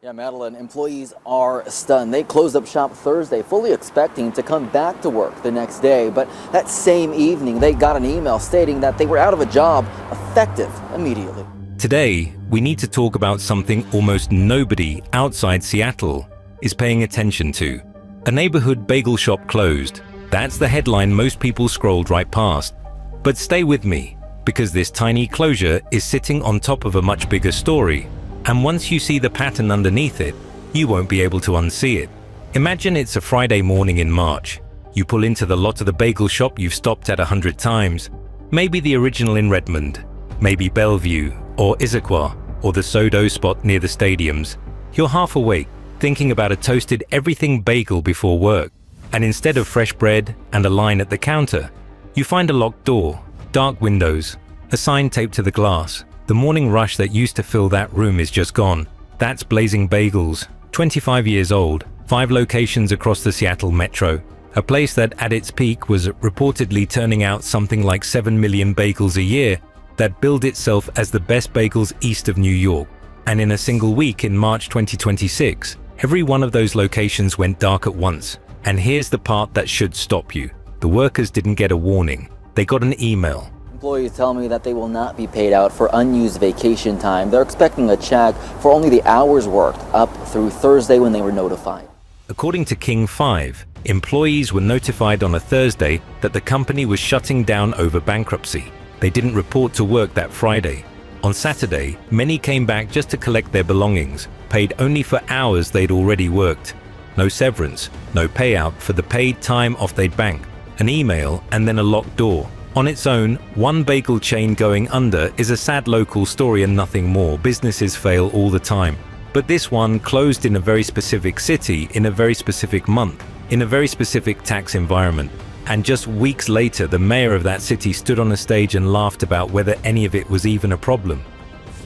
Yeah, Madeline, employees are stunned. They closed up shop Thursday, fully expecting to come back to work the next day. But that same evening, they got an email stating that they were out of a job, effective immediately. Today, we need to talk about something almost nobody outside Seattle is paying attention to. A neighborhood bagel shop closed. That's the headline most people scrolled right past. But stay with me, because this tiny closure is sitting on top of a much bigger story. And once you see the pattern underneath it, you won't be able to unsee it. Imagine it's a Friday morning in March. You pull into the lot of the bagel shop you've stopped at 100 times. Maybe the original in Redmond, maybe Bellevue or Issaquah, or the Sodo spot near the stadiums. You're half awake, thinking about a toasted everything bagel before work. And instead of fresh bread and a line at the counter, you find a locked door, dark windows, a sign taped to the glass. The morning rush that used to fill that room is just gone. That's Blazing Bagels, 25 years old, 5 locations across the Seattle metro. A place that at its peak was reportedly turning out something like 7 million bagels a year, that billed itself as the best bagels east of New York. And in a single week in March 2026, every one of those locations went dark at once. And here's the part that should stop you. The workers didn't get a warning. They got an email. Employees tell me that they will not be paid out for unused vacation time. They're expecting a check for only the hours worked up through Thursday when they were notified. According to King 5, employees were notified on a Thursday that the company was shutting down over bankruptcy. They didn't report to work that Friday. On Saturday, many came back just to collect their belongings, paid only for hours they'd already worked. No severance, no payout for the paid time off they'd banked, an email and then a locked door. On its own, one bagel chain going under is a sad local story and nothing more. Businesses fail all the time. But this one closed in a very specific city, in a very specific month, in a very specific tax environment. And just weeks later, the mayor of that city stood on a stage and laughed about whether any of it was even a problem.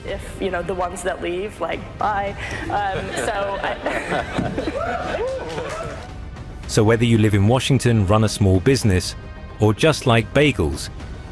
If, the ones that leave, bye. So whether you live in Washington, run a small business, or just like bagels,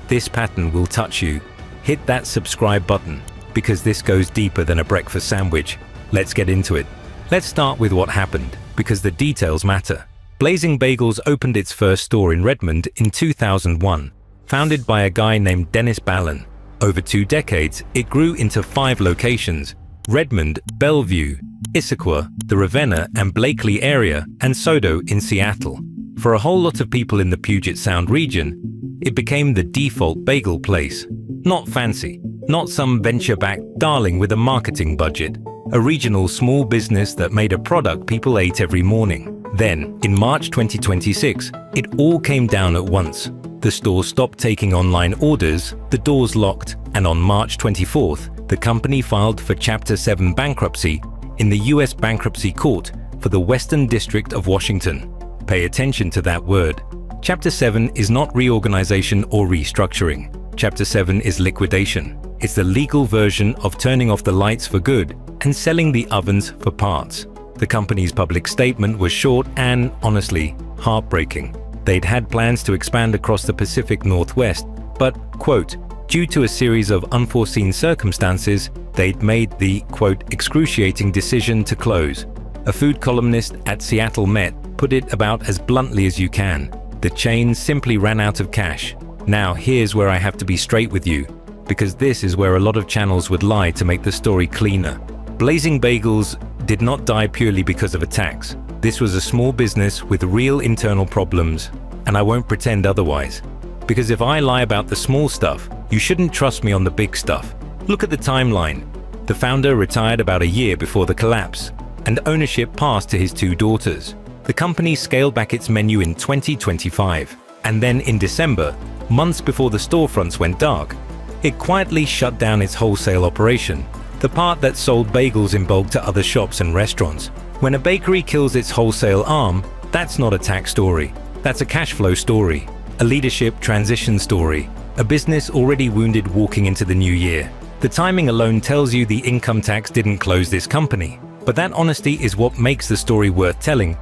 this pattern will touch you. Hit that subscribe button, because this goes deeper than a breakfast sandwich. Let's get into it. Let's start with what happened, because the details matter. Blazing Bagels opened its first store in Redmond in 2001, founded by a guy named Dennis Ballin. Over 2 decades, it grew into 5 locations: Redmond, Bellevue, Issaquah, the Ravenna and Blakely area, and Sodo in Seattle. For a whole lot of people in the Puget Sound region, it became the default bagel place. Not fancy, not some venture-backed darling with a marketing budget. A regional small business that made a product people ate every morning. Then, in March 2026, it all came down at once. The store stopped taking online orders, the doors locked, and on March 24th, the company filed for Chapter 7 bankruptcy in the U.S. Bankruptcy Court for the Western District of Washington. Pay attention to that word. Chapter 7 is not reorganization or restructuring. Chapter 7 is liquidation. It's the legal version of turning off the lights for good and selling the ovens for parts. The company's public statement was short and, honestly, heartbreaking. They'd had plans to expand across the Pacific Northwest, but, quote, due to a series of unforeseen circumstances, they'd made the, quote, excruciating decision to close. A food columnist at Seattle Met put it about as bluntly as you can. The chain simply ran out of cash. Now here's where I have to be straight with you, because this is where a lot of channels would lie to make the story cleaner. Blazing Bagels did not die purely because of a tax. This was a small business with real internal problems, and I won't pretend otherwise. Because if I lie about the small stuff, you shouldn't trust me on the big stuff. Look at the timeline. The founder retired about a year before the collapse, and ownership passed to his 2 daughters. The company scaled back its menu in 2025, and then in December, months before the storefronts went dark, it quietly shut down its wholesale operation, the part that sold bagels in bulk to other shops and restaurants. When a bakery kills its wholesale arm, that's not a tax story. That's a cash flow story, a leadership transition story, a business already wounded walking into the new year. The timing alone tells you the income tax didn't close this company, but that honesty is what makes the story worth telling,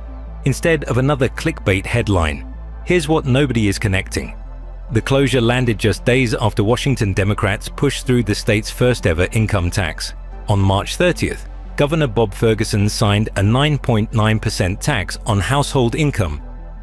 instead of another clickbait headline. Here's what nobody is connecting. The closure landed just days after Washington Democrats pushed through the state's first ever income tax. On March 30th, Governor Bob Ferguson signed a 9.9% tax on household income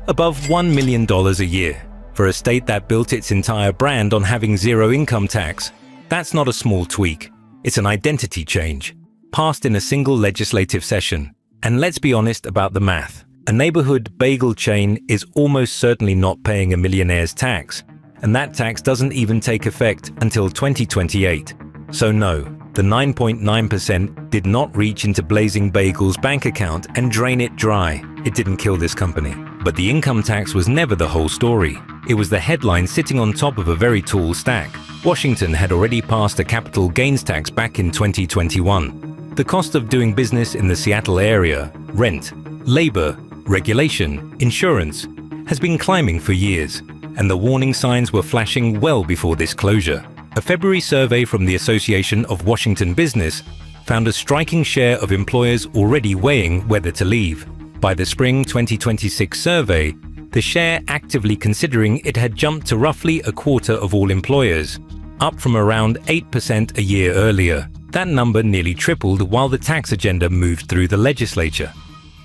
above $1 million a year. For a state that built its entire brand on having zero income tax, that's not a small tweak. It's an identity change, passed in a single legislative session. And let's be honest about the math. A neighborhood bagel chain is almost certainly not paying a millionaire's tax, and that tax doesn't even take effect until 2028. So no, the 9.9% did not reach into Blazing Bagel's bank account and drain it dry. It didn't kill this company. But the income tax was never the whole story. It was the headline sitting on top of a very tall stack. Washington had already passed a capital gains tax back in 2021. The cost of doing business in the Seattle area, rent, labor, regulation, insurance, has been climbing for years, and the warning signs were flashing well before this closure. A February survey from the Association of Washington Business found a striking share of employers already weighing whether to leave. By the spring 2026 survey, the share actively considering it had jumped to roughly a quarter of all employers, up from around 8% a year earlier. That number nearly tripled while the tax agenda moved through the legislature.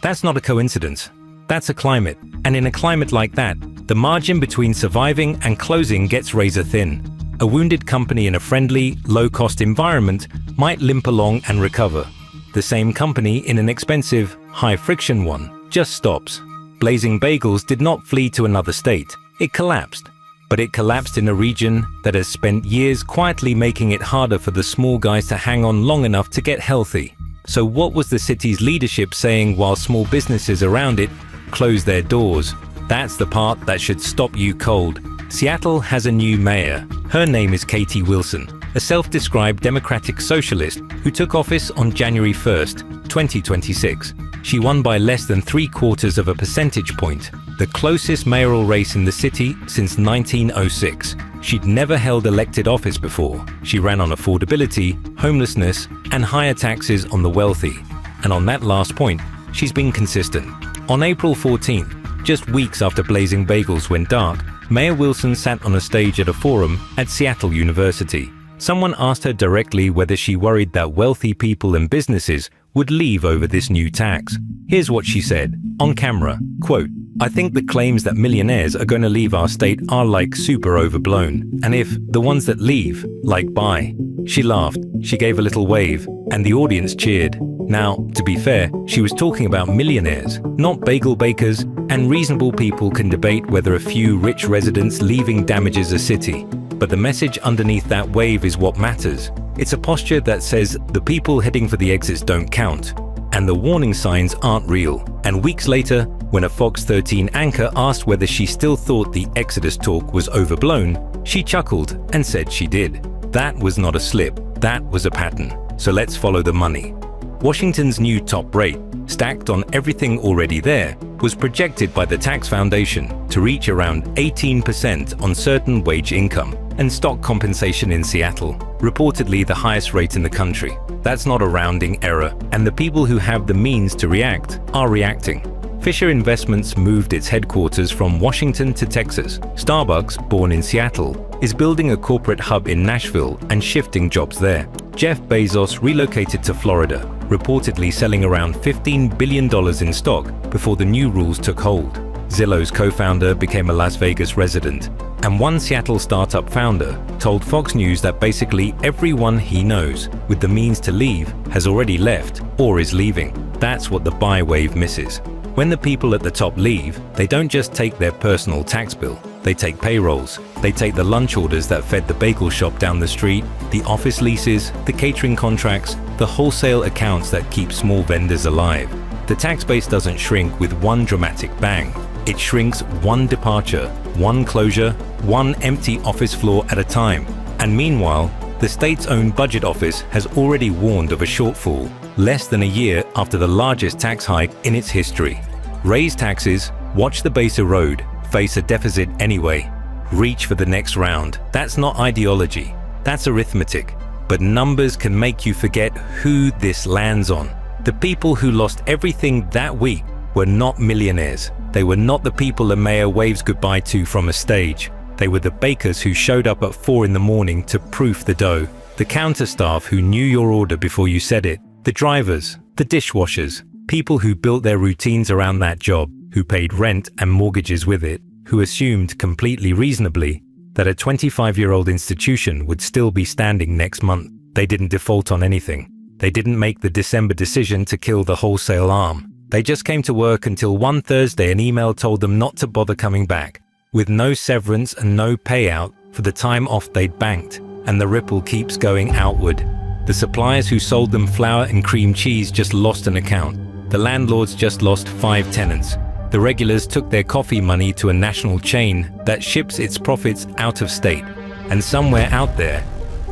That's not a coincidence. That's a climate. And in a climate like that, the margin between surviving and closing gets razor thin. A wounded company in a friendly, low-cost environment might limp along and recover. The same company in an expensive, high-friction one just stops. Blazing Bagels did not flee to another state. It collapsed. But it collapsed in a region that has spent years quietly making it harder for the small guys to hang on long enough to get healthy. So what was the city's leadership saying while small businesses around it closed their doors? That's the part that should stop you cold. Seattle has a new mayor. Her name is Katie Wilson, a self-described Democratic Socialist who took office on January 1st, 2026. She won by less than 3/4 of a percentage point, the closest mayoral race in the city since 1906. She'd never held elected office before. She ran on affordability, homelessness, and higher taxes on the wealthy. And on that last point, she's been consistent. On April 14th, just weeks after Blazing Bagels went dark, Mayor Wilson sat on a stage at a forum at Seattle University. Someone asked her directly whether she worried that wealthy people and businesses would leave over this new tax. Here's what she said, on camera, quote, "I think the claims that millionaires are going to leave our state are like super overblown. And if the ones that leave, like buy." She laughed, she gave a little wave, and the audience cheered. Now, to be fair, she was talking about millionaires, not bagel bakers, and reasonable people can debate whether a few rich residents leaving damages a city. But the message underneath that wave is what matters. It's a posture that says the people heading for the exits don't count, and the warning signs aren't real. And weeks later, when a Fox 13 anchor asked whether she still thought the Exodus talk was overblown, she chuckled and said she did. That was not a slip, that was a pattern. So let's follow the money. Washington's new top rate, stacked on everything already there, was projected by the Tax Foundation to reach around 18% on certain wage income and stock compensation in Seattle, reportedly the highest rate in the country. That's not a rounding error, and the people who have the means to react are reacting. Fisher Investments moved its headquarters from Washington to Texas. Starbucks, born in Seattle, is building a corporate hub in Nashville and shifting jobs there. Jeff Bezos relocated to Florida, reportedly selling around $15 billion in stock before the new rules took hold. Zillow's co-founder became a Las Vegas resident, and one Seattle startup founder told Fox News that basically everyone he knows with the means to leave has already left or is leaving. That's what the buy wave misses. When the people at the top leave, they don't just take their personal tax bill. They take payrolls. They take the lunch orders that fed the bagel shop down the street, the office leases, the catering contracts, the wholesale accounts that keep small vendors alive. The tax base doesn't shrink with one dramatic bang. It shrinks one departure, one closure, one empty office floor at a time. And meanwhile, the state's own budget office has already warned of a shortfall, less than a year after the largest tax hike in its history. Raise taxes, watch the base erode, face a deficit anyway. Reach for the next round. That's not ideology, that's arithmetic. But numbers can make you forget who this lands on. The people who lost everything that week were not millionaires. They were not the people a mayor waves goodbye to from a stage. They were the bakers who showed up at 4 in the morning to proof the dough, the counter staff who knew your order before you said it, The drivers, the dishwashers, people who built their routines around that job, who paid rent and mortgages with it, who assumed completely reasonably that a 25-year-old institution would still be standing next month. They didn't default on anything. They didn't make the December decision to kill the wholesale arm. They just came to work until one Thursday an email told them not to bother coming back, with no severance and no payout for the time off they'd banked, and the ripple keeps going outward. The suppliers who sold them flour and cream cheese just lost an account. The landlords just lost 5 tenants. The regulars took their coffee money to a national chain that ships its profits out of state. And somewhere out there,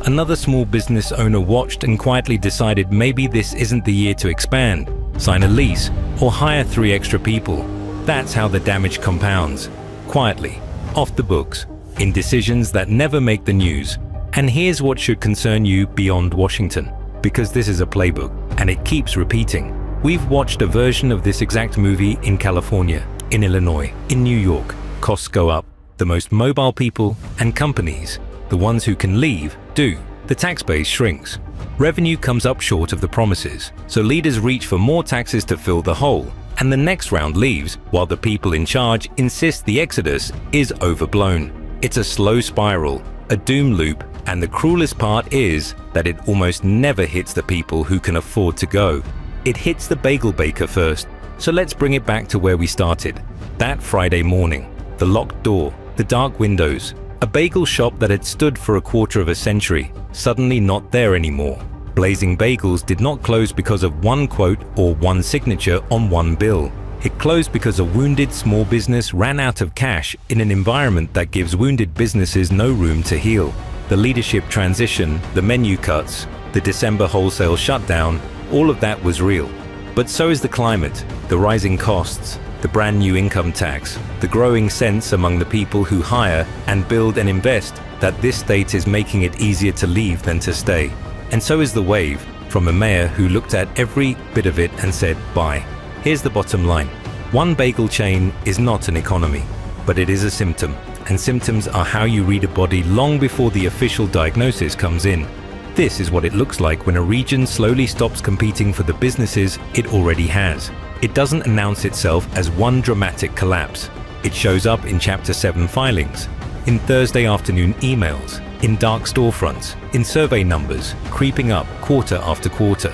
another small business owner watched and quietly decided maybe this isn't the year to expand, sign a lease, or hire 3 extra people. That's how the damage compounds. Quietly, off the books, in decisions that never make the news. And here's what should concern you beyond Washington, because this is a playbook, and it keeps repeating. We've watched a version of this exact movie in California, in Illinois, in New York. Costs go up. The most mobile people and companies, the ones who can leave, do. The tax base shrinks. Revenue comes up short of the promises, so leaders reach for more taxes to fill the hole. And the next round leaves, while the people in charge insist the exodus is overblown. It's a slow spiral, a doom loop, and the cruelest part is that it almost never hits the people who can afford to go. It hits the bagel baker first. So let's bring it back to where we started. That Friday morning, the locked door, the dark windows, a bagel shop that had stood for a quarter of a century, suddenly not there anymore. Blazing Bagels did not close because of one quote or one signature on one bill. It closed because a wounded small business ran out of cash in an environment that gives wounded businesses no room to heal. The leadership transition, the menu cuts, the December wholesale shutdown, all of that was real. But so is the climate, the rising costs, the brand new income tax, the growing sense among the people who hire and build and invest that this state is making it easier to leave than to stay. And so is the wave from a mayor who looked at every bit of it and said, bye. Here's the bottom line. One bagel chain is not an economy, but it is a symptom. And symptoms are how you read a body long before the official diagnosis comes in. This is what it looks like when a region slowly stops competing for the businesses it already has. It doesn't announce itself as one dramatic collapse. It shows up in Chapter 7 filings, in Thursday afternoon emails, in dark storefronts, in survey numbers, creeping up quarter after quarter.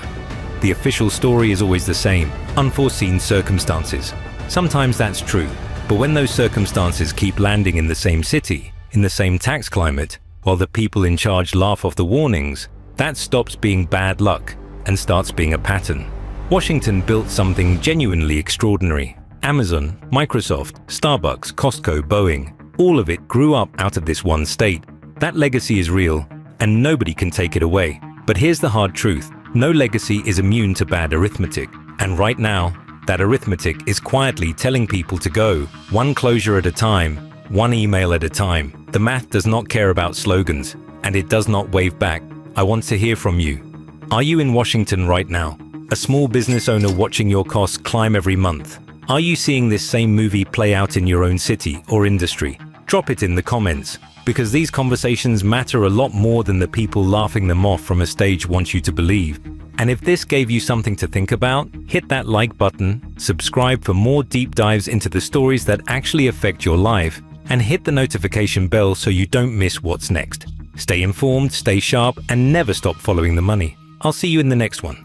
The official story is always the same, unforeseen circumstances. Sometimes that's true, but when those circumstances keep landing in the same city, in the same tax climate, while the people in charge laugh off the warnings, that stops being bad luck and starts being a pattern. Washington built something genuinely extraordinary. Amazon, Microsoft, Starbucks, Costco, Boeing, all of it grew up out of this one state. That legacy is real, and nobody can take it away. But here's the hard truth. No legacy is immune to bad arithmetic. And right now, that arithmetic is quietly telling people to go, one closure at a time, one email at a time. The math does not care about slogans, and it does not wave back. I want to hear from you. Are you in Washington right now? A small business owner watching your costs climb every month? Are you seeing this same movie play out in your own city or industry? Drop it in the comments, because these conversations matter a lot more than the people laughing them off from a stage want you to believe. And if this gave you something to think about, hit that like button, subscribe for more deep dives into the stories that actually affect your life, and hit the notification bell so you don't miss what's next. Stay informed, stay sharp, and never stop following the money. I'll see you in the next one.